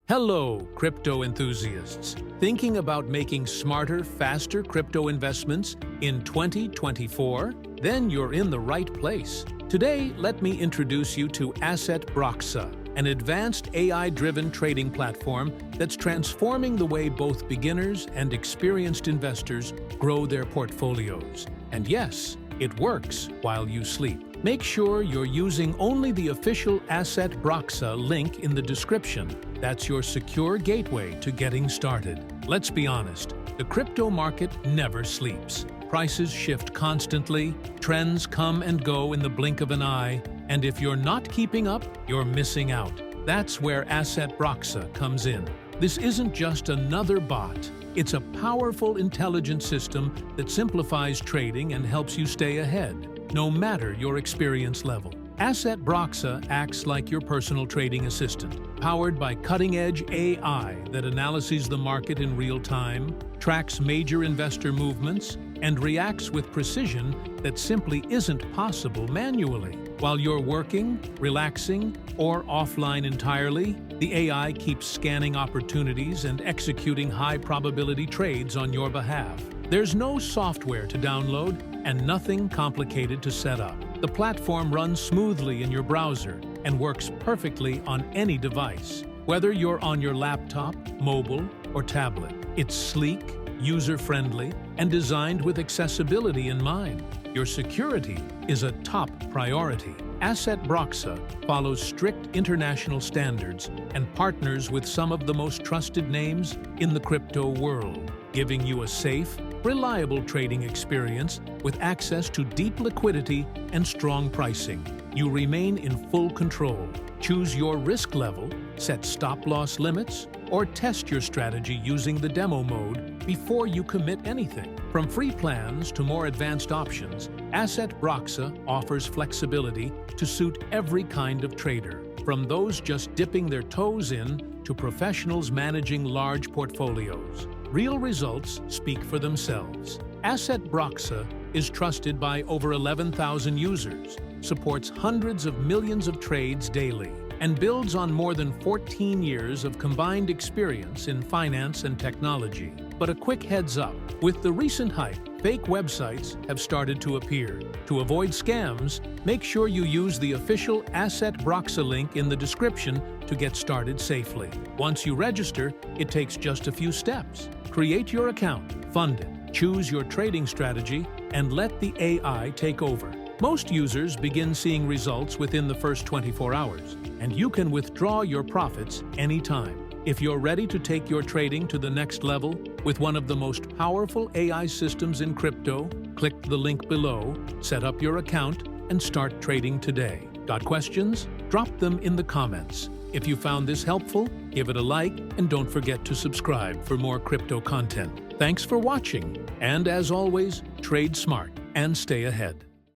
Hello, crypto enthusiasts. Thinking about making smarter, faster crypto investments in 2024? Then you're in the right place. Today, let me introduce you to Broxa, an advanced AI-driven trading platform that's transforming the way both beginners and experienced investors grow their portfolios. And yes, it works while you sleep. Make sure you're using only the official Broxa link in the description. That's your secure gateway to getting started. Let's be honest, the crypto market never sleeps. Prices shift constantly, trends come and go in the blink of an eye, and if you're not keeping up, you're missing out. That's where Broxa comes in. This isn't just another bot. It's a powerful, intelligent system that simplifies trading and helps you stay ahead, no matter your experience level. Broxa acts like your personal trading assistant, powered by cutting-edge AI that analyzes the market in real time, tracks major investor movements, and reacts with precision that simply isn't possible manually. While you're working, relaxing, or offline entirely, the AI keeps scanning opportunities and executing high-probability trades on your behalf. There's no software to download and nothing complicated to set up. The platform runs smoothly in your browser and works perfectly on any device. Whether you're on your laptop, mobile, or tablet, it's sleek, user-friendly, and designed with accessibility in mind. Your security is a top priority. Broxa follows strict international standards and partners with some of the most trusted names in the crypto world, giving you a safe, reliable trading experience with access to deep liquidity and strong pricing. You remain in full control. Choose your risk level, set stop-loss limits, or test your strategy using the demo mode before you commit anything. From free plans to more advanced options, Broxa offers flexibility to suit every kind of trader, from those just dipping their toes in to professionals managing large portfolios. Real results speak for themselves. Broxa is trusted by over 11,000 users, supports hundreds of millions of trades daily, and builds on more than 14 years of combined experience in finance and technology. But a quick heads up, with the recent hype, fake websites have started to appear. To avoid scams, make sure you use the official Broxa link in the description to get started safely. Once you register, it takes just a few steps. Create your account, fund it, choose your trading strategy, and let the AI take over. Most users begin seeing results within the first 24 hours, and you can withdraw your profits anytime. If you're ready to take your trading to the next level with one of the most powerful AI systems in crypto, click the link below, set up your account, and start trading today. Got questions? Drop them in the comments. If you found this helpful, give it a like and don't forget to subscribe for more crypto content. Thanks for watching, and as always, trade smart and stay ahead.